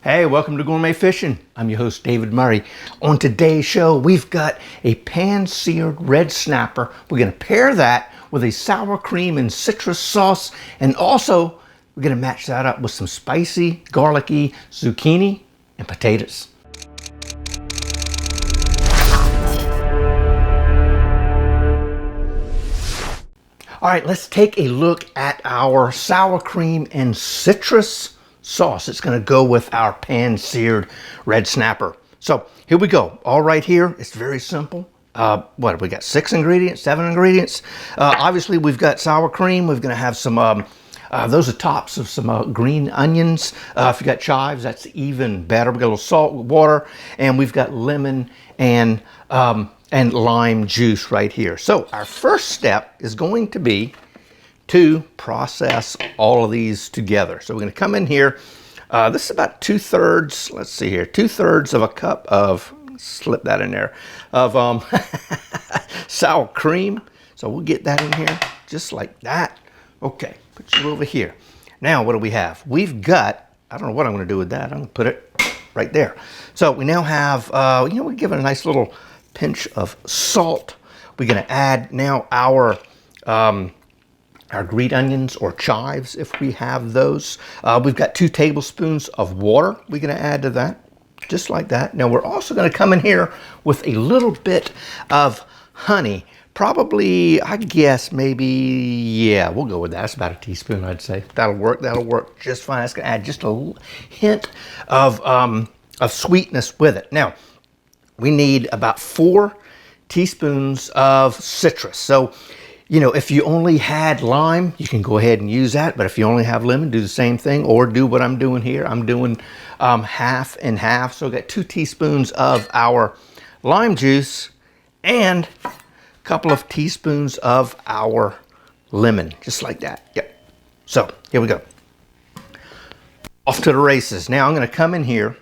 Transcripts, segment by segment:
Hey, welcome to Gourmet Fishing. I'm your host, David Murray. On today's show, we've got a pan-seared red snapper. We're going to pair that with a sour cream and citrus sauce, and also we're going to match that up with some spicy garlicky zucchini and potatoes. All right, let's take a look at our sour cream and citrus sauce. It's going to go with our pan-seared red snapper. So here we go. All right here. It's very simple. What have we got? 6 ingredients, 7 ingredients. Obviously, we've got sour cream. We're going to have some, those are tops of some green onions. If you got chives, that's even better. We got a little salt, water, and we've got lemon and lime juice right here. So our first step is going to be to process all of these together. So we're going to come in here. This is about 2/3, let's see here, 2/3 of a cup of, slip that in there, of sour cream. So we'll get that in here just like that. Okay, put you over here. Now what do we have? We've got, I don't know what I'm going to do with that. I'm going to put it right there. So we now have, we're giving a nice little pinch of salt. We're going to add now our green onions or chives if we have those. We've got 2 tablespoons of water we're going to add to that, just like that. Now we're also going to come in here with a little bit of honey. Probably, I guess, maybe, yeah, we'll go with that. That's about a teaspoon, I'd say. That'll work just fine. It's going to add just a hint of sweetness with it. Now, we need about 4 teaspoons of citrus. So, you know, if you only had lime, you can go ahead and use that. But if you only have lemon, do the same thing, or do what I'm doing here. I'm doing half and half. So I got 2 teaspoons of our lime juice and a couple of teaspoons of our lemon, just like that. Yep. So here we go. Off to the races. Now I'm going to come in here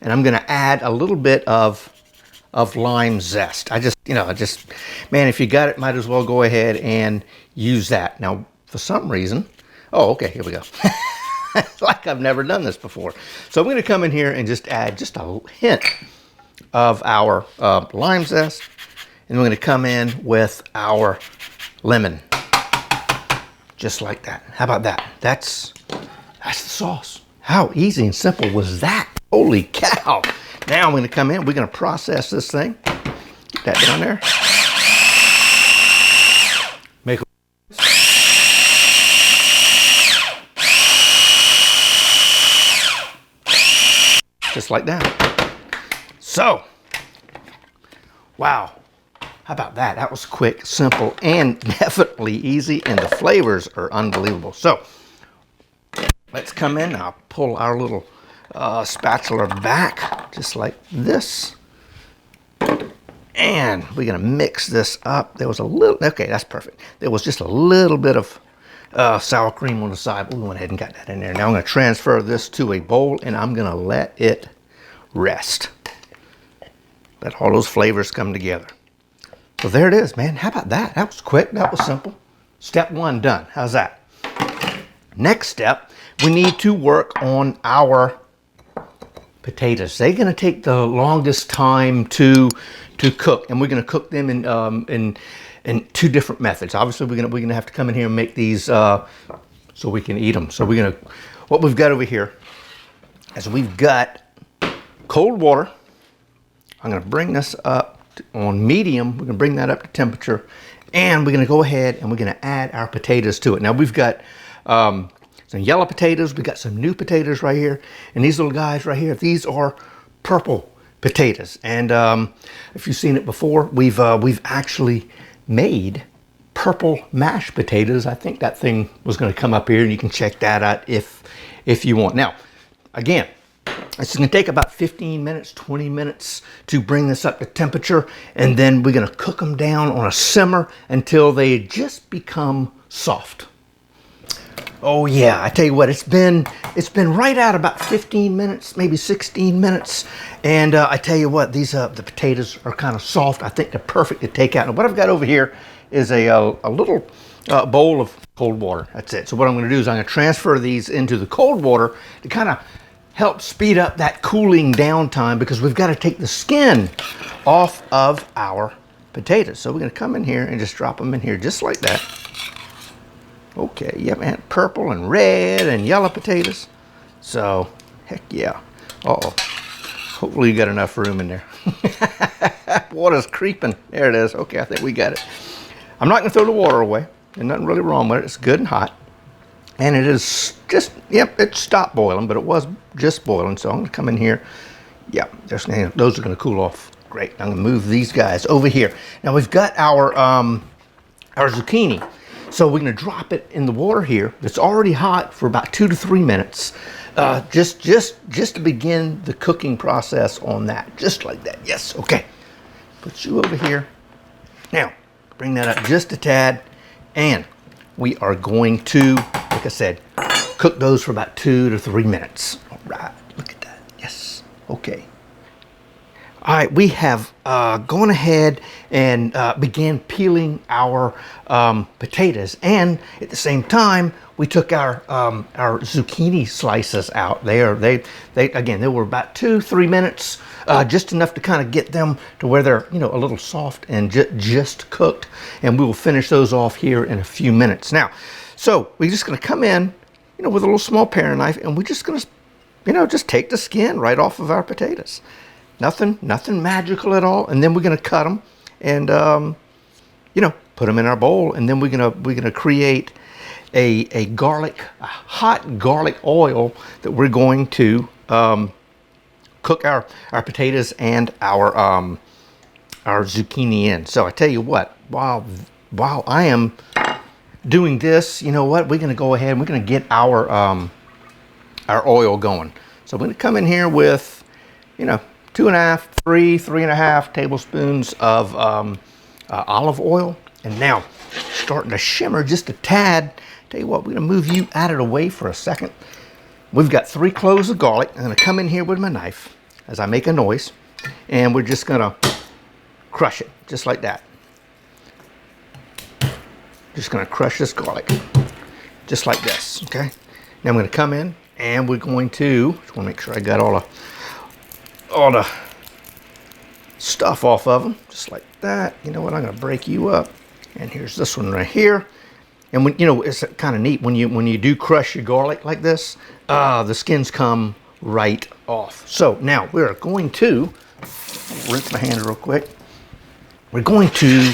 and I'm going to add a little bit of lime zest. Man, if you got it, might as well go ahead and use that. Now, for some reason, oh, okay, here we go. It's like I've never done this before. So I'm going to come in here and just add just a hint of our lime zest. And we're going to come in with our lemon. Just like that. How about that? That's the sauce. How easy and simple was that? Holy cow. Now I'm going to come in. We're going to process this thing. Get that down there. Make just like that. So, wow. How about that? That was quick, simple, and definitely easy, and the flavors are unbelievable. So, let's come in. I'll pull our little spatula back, just like this. And we're going to mix this up. There was a little, okay, that's perfect. There was just a little bit of sour cream on the side, but we went ahead and got that in there. Now I'm going to transfer this to a bowl, and I'm going to let it rest. Let all those flavors come together. So there it is, man. How about that? That was quick. That was simple. Step 1 done. How's that? Next step, we need to work on our potatoes. They're going to take the longest time to cook, and we're going to cook them in 2 different methods. Obviously, we're going to have to come in here and make these so we can eat them. So what we've got over here is we've got cold water. I'm going to bring this up on medium. We're going to bring that up to temperature, and we're going to go ahead and we're going to add our potatoes to it. Now we've got some yellow potatoes. We got some new potatoes right here, and these little guys right here, these are purple potatoes. And if you've seen it before, we've actually made purple mashed potatoes. I think that thing was going to come up here, and you can check that out if you want. Now, again, it's going to take about 15 minutes, 20 minutes to bring this up to temperature, and then we're going to cook them down on a simmer until they just become soft. Oh yeah, I tell you what, it's been right at about 15 minutes, maybe 16 minutes, and I tell you what, these the potatoes are kind of soft. I think they're perfect to take out. And what I've got over here is a little bowl of cold water. That's it. So what I'm going to do is I'm going to transfer these into the cold water to kind of help speed up that cooling down time because we've got to take the skin off of our potatoes. So we're going to come in here and just drop them in here just like that. Okay, yeah, man, purple and red and yellow potatoes. So, heck yeah. Uh-oh. Hopefully you got enough room in there. Water's creeping. There it is. Okay, I think we got it. I'm not going to throw the water away. There's nothing really wrong with it. It's good and hot. And it is just, yep, it stopped boiling, but it was just boiling. So I'm going to come in here. Yep, those are going to cool off. Great. I'm going to move these guys over here. Now we've got our zucchini. So we're going to drop it in the water here. It's already hot for about 2 to 3 minutes. Just to begin the cooking process on that. Just like that. Yes. Okay. Put you over here. Now, bring that up just a tad. And we are going to, like I said, cook those for about 2 to 3 minutes. All right. Look at that. Yes. Okay. All right, we have gone ahead and began peeling our potatoes, and at the same time, we took our zucchini slices out. They were about 2-3 minutes, just enough to kind of get them to where they're a little soft and just cooked, and we will finish those off here in a few minutes. Now, so we're just going to come in, with a little small paring knife, and we're just going to, just take the skin right off of our potatoes. Nothing magical at all. And then we're gonna cut them and put them in our bowl. And then we're gonna create a hot garlic oil that we're going to cook our potatoes and our zucchini in. So I tell you what, while I am doing this, you know what? We're gonna go ahead and we're gonna get our oil going. So we're gonna come in here with 3.5 tablespoons of olive oil. And now, starting to shimmer just a tad. Tell you what, we're going to move you out of the way for a second. We've got 3 cloves of garlic. I'm going to come in here with my knife as I make a noise. And we're just going to crush it, just like that. Just going to crush this garlic, just like this, okay? Now I'm going to come in and we're going to, just want to make sure I got all the stuff off of them, just like that. You know what? I'm going to break you up. And here's this one right here. And when it's kind of neat when you do crush your garlic like this, the skins come right off. So now we're going to rinse my hand real quick. We're going to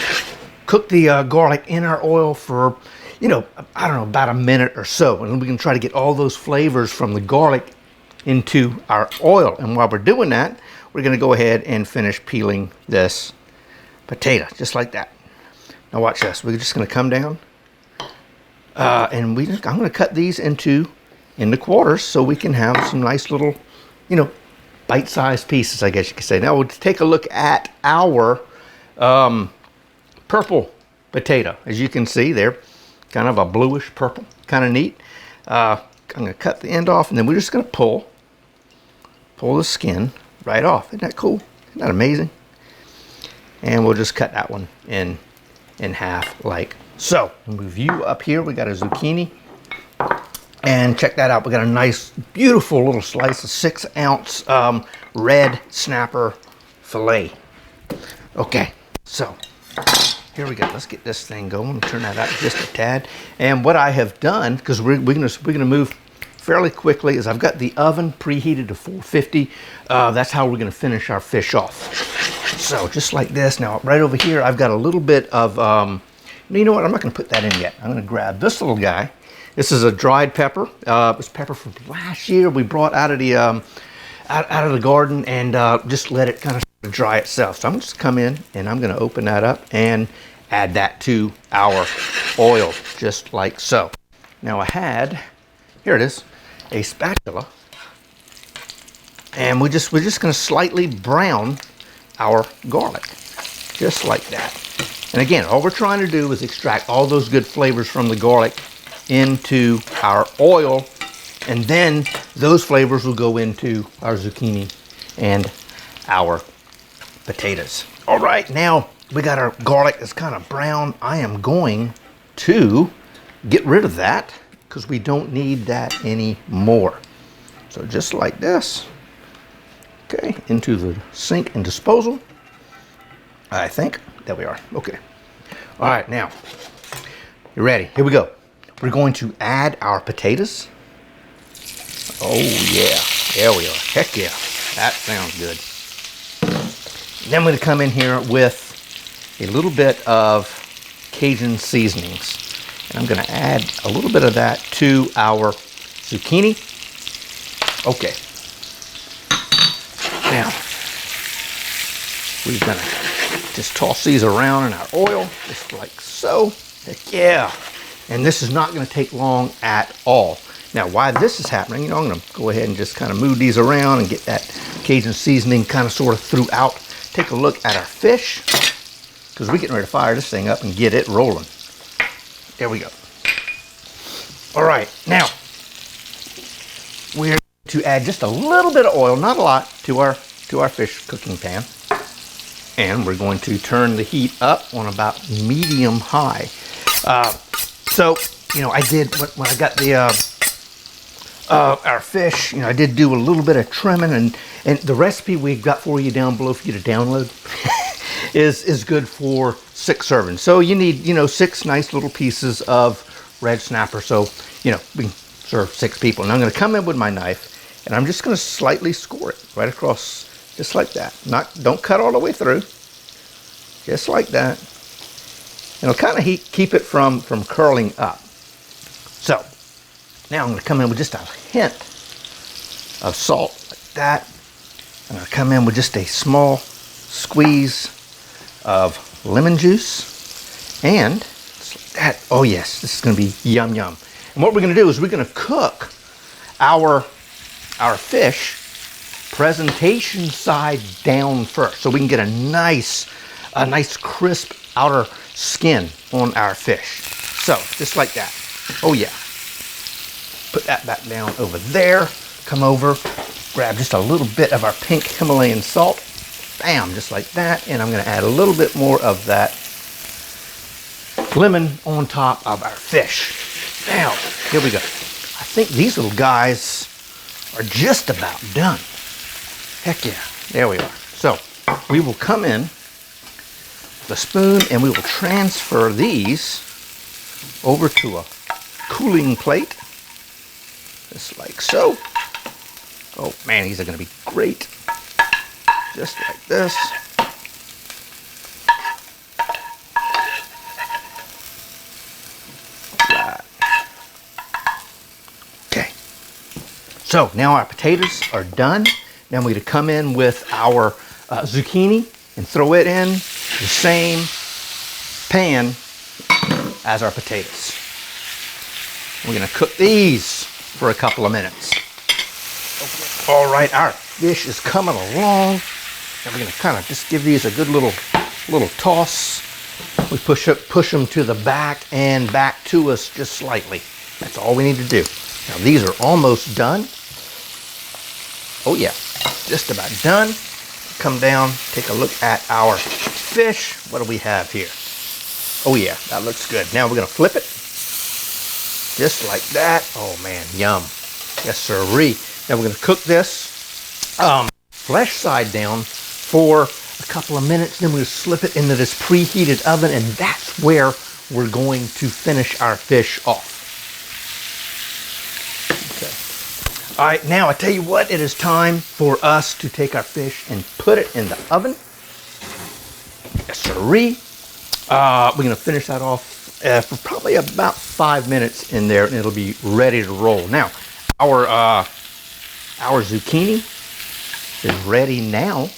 cook the garlic in our oil for I don't know, about a minute or so, and we can try to get all those flavors from the garlic into our oil. And while we're doing that, we're going to go ahead and finish peeling this potato just like that. Now watch this. We're just going to come down and I'm going to cut these into quarters so we can have some nice little bite-sized pieces, I guess you could say. Now we'll take a look at our purple potato. As you can see, they're kind of a bluish purple, kind of neat. I'm going to cut the end off, and then we're just going to pull the skin right off. Isn't that cool? Isn't that amazing? And we'll just cut that one in half like so. Move you up here. We got a zucchini, and check that out. We got a nice, beautiful little slice of 6-ounce red snapper fillet. Okay, so here we go. Let's get this thing going. Turn that out just a tad. And what I have done, because we're gonna move fairly quickly, is I've got the oven preheated to 450. That's how we're gonna finish our fish off. So just like this. Now right over here, I've got a little bit of, you know what? I'm not gonna put that in yet. I'm gonna grab this little guy. This is a dried pepper. It was pepper from last year. We brought out of the out of the garden and just let it kind of dry itself. So I'm just come in and I'm going to open that up and add that to our oil, just like so. Now I had, here it is, a spatula, and we're just going to slightly brown our garlic, just like that. And again, all we're trying to do is extract all those good flavors from the garlic into our oil, and then those flavors will go into our zucchini and our potatoes. All right, now we got our garlic that's kind of brown. I am going to get rid of that because we don't need that anymore. So just like this. Okay, into the sink and disposal. I think. There we are. Okay. All right, now, you ready? Here we go. We're going to add our potatoes. Oh, yeah. There we are. Heck yeah. That sounds good. Then I'm going to come in here with a little bit of Cajun seasonings. And I'm going to add a little bit of that to our zucchini. Okay. Now, we're going to just toss these around in our oil, just like so. Heck yeah. And this is not going to take long at all. Now, while this is happening, I'm going to go ahead and just kind of move these around and get that Cajun seasoning kind of sort of throughout. Take a look at our fish, because we're getting ready to fire this thing up and get it rolling. There we go. All right, now we're going to add just a little bit of oil, not a lot, to our fish cooking pan. And we're going to turn the heat up on about medium high. So, I did, when I got the our fish, I did do a little bit of trimming, and the recipe we've got for you down below for you to download is good for 6 servings. So you need, 6 nice little pieces of red snapper. So, we can serve 6 people. And I'm going to come in with my knife, and I'm just going to slightly score it right across, just like that. Don't cut all the way through, just like that. And it'll kind of keep it from curling up. So now I'm going to come in with just a hint of salt like that. I'm going to come in with just a small squeeze of lemon juice. And just like that. Oh yes, this is going to be yum yum. And what we're going to do is we're going to cook our fish presentation side down first, so we can get a nice crisp outer skin on our fish. So just like that. Oh yeah. Put that back down over there. Come over, grab just a little bit of our pink Himalayan salt. Bam, just like that. And I'm going to add a little bit more of that lemon on top of our fish. Now, here we go. I think these little guys are just about done. Heck yeah, there we are. So we will come in with a spoon and we will transfer these over to a cooling plate, just like so. Oh man, these are going to be great. Just like this. Right. Okay. So now our potatoes are done. Now we're going to come in with our zucchini and throw it in the same pan as our potatoes. We're going to cook these for a couple of minutes. Okay. All right, our fish is coming along, and we're going to kind of just give these a good little toss. We push them to the back and back to us just slightly. That's all we need to do. Now these are almost done. Oh yeah, just about done. Come down, take a look at our fish. What do we have here? Oh yeah, that looks good. Now we're going to flip it. Just like that. Oh man, yum. Yes sirree. Now we're going to cook this flesh side down for a couple of minutes. Then we're going to slip it into this preheated oven, and that's where we're going to finish our fish off. Okay. All right, now I tell you what, it is time for us to take our fish and put it in the oven. Yes sirree. We're going to finish that off for probably about 5 minutes in there, and it'll be ready to roll. Now, our zucchini is ready now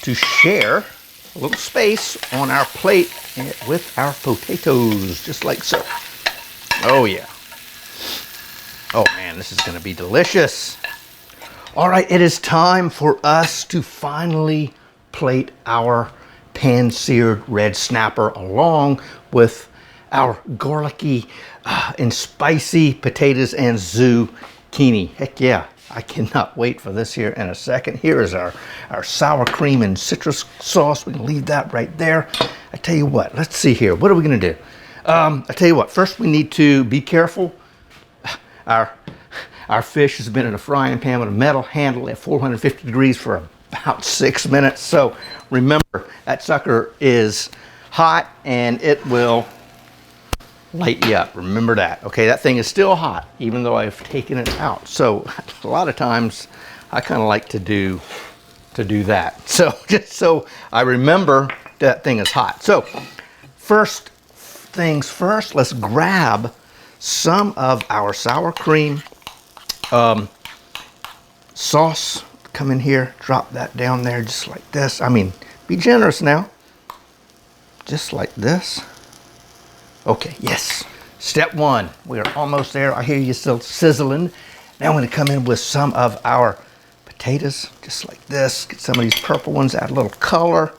to share a little space on our plate with our potatoes, just like so. Oh yeah. Oh man, this is going to be delicious. All right, it is time for us to finally plate our pan-seared red snapper along with our garlicky and spicy potatoes and zucchini. Heck yeah, I cannot wait for this here in a second. Here is our sour cream and citrus sauce. We can leave that right there. I tell you what, let's see here. What are we going to do? I tell you what, first we need to be careful. Our fish has been in a frying pan with a metal handle at 450 degrees for about 6 minutes. So remember, that sucker is hot and it will light you up. Remember that. Okay, that thing is still hot even though I've taken it out. So a lot of times I kind of like to do that. So just so I remember that thing is hot. So first things first, let's grab some of our sour cream sauce. Come in here, drop that down there just like this. I mean, be generous now. Just like this. Okay, yes. Step one, we are almost there. I hear you still sizzling. Now I'm going to come in with some of our potatoes, just like this. Get some of these purple ones, add a little color.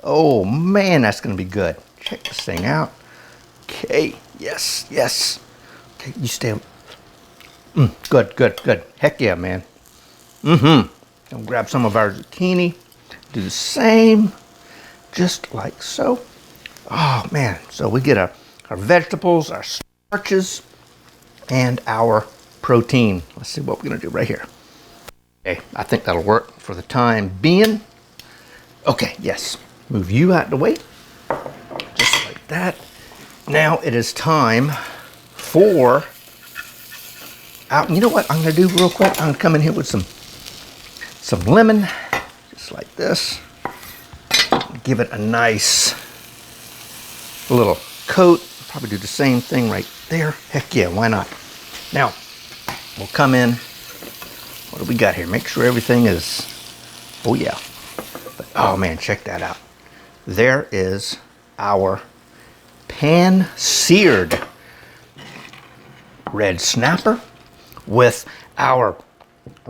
Oh man, that's going to be good. Check this thing out. Okay, yes, yes. Okay, you stay. Good, good, good. Heck yeah, man. I'll grab some of our zucchini. Do the same, just like so. Oh man, so we get our vegetables, our starches, and our protein. Let's see what we're gonna do right here. Okay, I think that'll work for the time being. Okay, yes. Move you out of the way, just like that. Now it is time for, you know what I'm gonna do real quick? I'm gonna come in here with some lemon, just like this. Give it a nice little coat. Probably do the same thing right there. Heck yeah, why not? Now, we'll come in. What do we got here? Make sure everything is, oh yeah. But, oh man, check that out. There is our pan-seared red snapper with our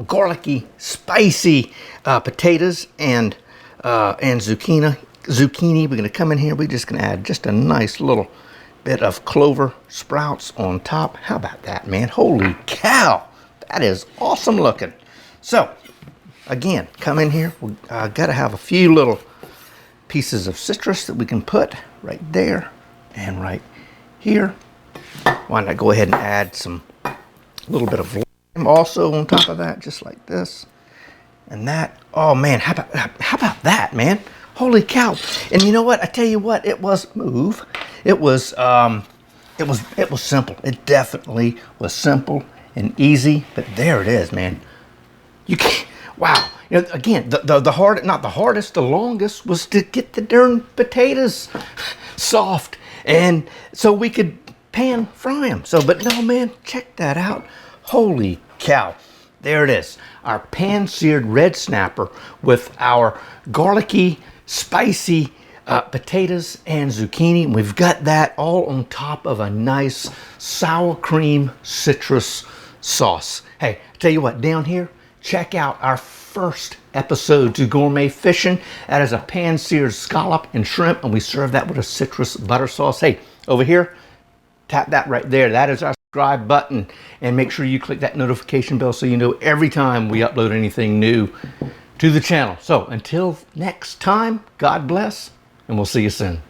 garlicky, spicy potatoes and zucchini. We're going to come in here. We're just going to add just a nice little bit of clover sprouts on top. How about that, man? Holy cow! That is awesome looking. So, again, come in here. We got to have a few little pieces of citrus that we can put right there and right here. Why not go ahead and add some little bit of lime also on top of that, just like this. And that, oh man, how about that, man? Holy cow. And you know what? I tell you what, it was simple. It definitely was simple and easy, but there it is, man. You can't, wow. You know, again, not the hardest, the longest was to get the darn potatoes soft. And so we could pan fry them. So, but no, man, check that out. Holy cow. There it is. Our pan-seared red snapper with our garlicky, spicy potatoes and zucchini. We've got that all on top of a nice sour cream citrus sauce. Hey, I tell you what, down here, check out our first episode to Gourmet Fishing. That is a pan-seared scallop and shrimp, and we serve that with a citrus butter sauce. Hey, over here, tap that right there. That is our subscribe button, and make sure you click that notification bell so you know every time we upload anything new to the channel. So until next time, God bless, and we'll see you soon.